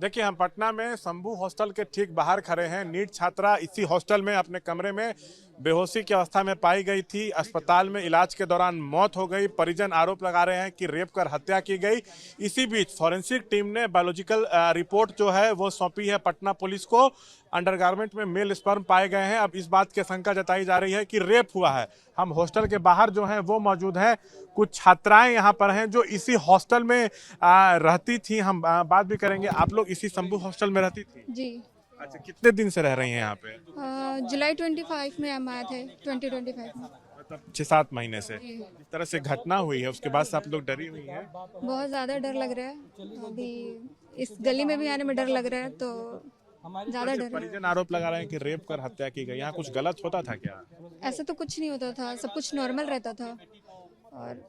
देखिए, हम पटना में शंभू हॉस्टल के ठीक बाहर खड़े हैं। नीट छात्रा इसी हॉस्टल में अपने कमरे में बेहोशी की अवस्था में पाई गई थी। अस्पताल में इलाज के दौरान मौत हो गई। परिजन आरोप लगा रहे हैं कि रेप कर हत्या की गई। इसी बीच फॉरेंसिक टीम ने बायोलॉजिकल रिपोर्ट जो है वो सौंपी है पटना पुलिस को। अंडरगारमेंट में मेल स्पर्म पाए गए हैं। अब इस बात की आशंका जताई जा रही है कि रेप हुआ है। हम हॉस्टल के बाहर जो हैं वो मौजूद हैं। कुछ छात्राएं यहाँ पर हैं जो इसी हॉस्टल में रहती थी। हम बात भी करेंगे। आप लोग इसी शंभू हॉस्टल में रहती थी? जी। अच्छा, कितने दिन से रह रही हैं यहाँ पे? जुलाई 25 में हम आए थे, 2025 में। मतलब 6-7 महीने से जिस तरह से घटना हुई है उसके बाद से आप लोग डरी हुई हैं? बहुत ज़्यादा डर लग रहा है। अभी इस गली में भी आने में डर लग रहा है, तो ज़्यादा डर है। परिजन आरोप लगा रहे हैं कि रेप कर हत्या की गई। यहाँ कुछ गलत होता था क्या? ऐसा तो कुछ नहीं होता था, सब कुछ नॉर्मल रहता था। और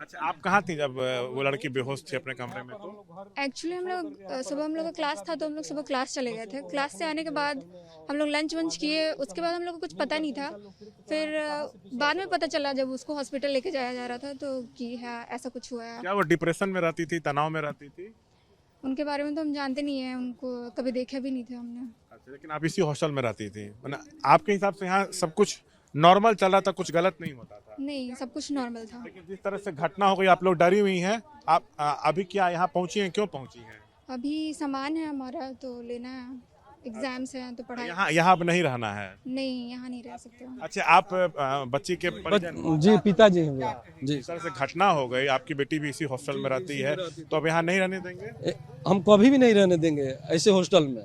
अच्छा, आप कहाँ थी जब वो लड़की बेहोश थी अपने कमरे में? तो एक्चुअली हम लोग का क्लास था, तो हम लोग सुबह क्लास चले गए थे। क्लास से आने के बाद हम लोग लंच वंच किए। उसके बाद हम लोग को कुछ पता नहीं था। फिर बाद में पता चला जब उसको हॉस्पिटल लेके जाया जा रहा था तो कि हाँ ऐसा कुछ हुआ है। क्या वो डिप्रेशन में रहती थी, तनाव में रहती थी? उनके बारे में तो हम जानते नहीं है, उनको कभी देखा भी नहीं था हमने। अच्छा, लेकिन आप इसी हॉस्टल में रहती थी। आपके हिसाब से यहाँ सब कुछ नॉर्मल चल रहा था, कुछ गलत नहीं होता था? नहीं, सब कुछ नॉर्मल था। लेकिन जिस तरह से घटना हो गई आप लोग डरी हुई हैं। आप अभी क्या यहाँ पहुंची हैं? क्यों पहुंची हैं? अभी सामान है हमारा तो लेना है, एग्जाम्स हैं तो पढ़ाई। यहाँ अब नहीं रहना है? नहीं, यहाँ नहीं रह सकते हम। अच्छा, आप बच्ची के परिजन? जी, पिताजी हैं मेरा। जी, जिस तरह से घटना हो गई, आपकी बेटी भी इसी हॉस्टल में रहती है, तो अब यहाँ नहीं रहने देंगे? हम कभी भी नहीं रहने देंगे ऐसे हॉस्टल में।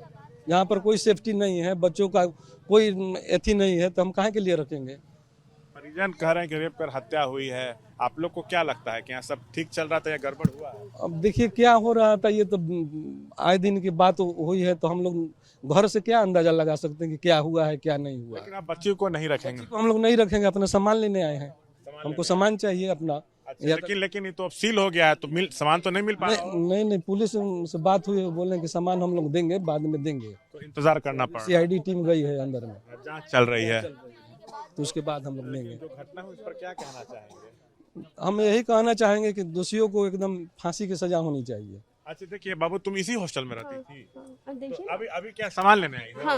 यहाँ पर कोई सेफ्टी नहीं है, बच्चों का कोई एथी नहीं है, तो हम काहे के लिए रखेंगे। परिजन कह रहे हैं कि रेप कर हत्या हुई है। आप लोग को क्या लगता है कि यहाँ सब ठीक चल रहा था या गड़बड़ हुआ है? अब देखिए क्या हो रहा था, ये तो आए दिन की बात हुई है, तो हम लोग घर से क्या अंदाजा लगा सकते हैं कि क्या हुआ है क्या नहीं हुआ। लेकिन आप बच्ची को नहीं रखेंगे? तो हम लोग नहीं रखेंगे, अपना सामान लेने आए हैं। हमको सामान चाहिए अपना। अच्छा, लेकिन ये तो अब सील हो गया है, तो सामान तो नहीं मिल पाएगा? नहीं, पुलिस से बात हुई, बोले कि सामान हम लोग देंगे, बाद में देंगे। तो इंतजार करना पड़ा। CID टीम गई है अंदर में, जांच चल रही है, तो उसके बाद हम लोग लेंगे। जो घटना हुई उस पर क्या कहना चाहेंगे? हम यही कहना चाहेंगे कि दोषियों को एकदम फांसी की सजा होनी चाहिए। अच्छा, देखिए बाबू, तुम इसी हॉस्टल में रहती थी? देखिए। तो अभी क्या सामान लेने आई हो? हाँ।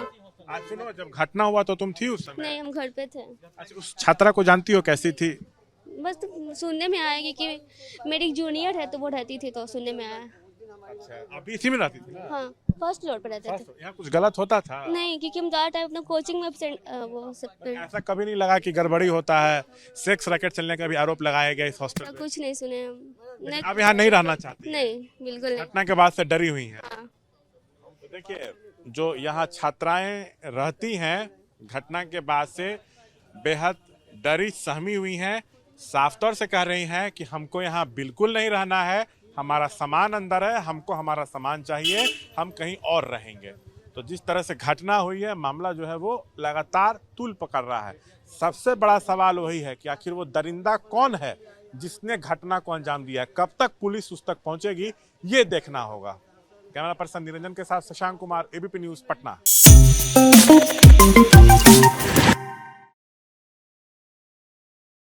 आज सुनो, जब घटना हुआ तो तुम थी उस समय? नहीं, हम घर पे थे। अच्छा, उस छात्रा को जानती हो, कैसी थी? बस तो सुनने में आया कि मेरी एक जूनियर है तो वो रहती थी, तो सुनने में आया। अच्छा, अभी इसी में रहती थी ना? हाँ, फर्स्ट फ्लोर पे रहते थे। यहाँ कुछ गलत होता था? नहीं, क्योंकि हम ज़्यादा टाइम अपना कोचिंग में वो सब ऐसा कभी नहीं लगा कि गड़बड़ी होता है? सेक्स रैकेट चलने का भी आरोप लगाया गया इस हॉस्टल में। कुछ नहीं सुने हम। नहीं, आप यहाँ नहीं रहना चाहती? नहीं, बिल्कुल नहीं। घटना के बाद से डरी हुई हैं? हाँ। तो देखिए, जो यहाँ छात्राएं रहती हैं घटना के बाद से बेहद डरी सहमी हुई हैं। साफ तौर से कह रही हैं कि हमको यहाँ बिल्कुल नहीं रहना है, हमारा सामान अंदर है, हमको हमारा सामान चाहिए, हम कहीं और रहेंगे। तो जिस तरह से घटना हुई है, मामला जो है वो लगातार तूल पकड़ रहा है। सबसे बड़ा सवाल वही है कि आखिर वो दरिंदा कौन है जिसने घटना को अंजाम दिया है। कब तक पुलिस उस तक पहुंचेगी ये देखना होगा। कैमरा पर्सन निरंजन के साथ शशांक कुमार, ABP न्यूज़, पटना।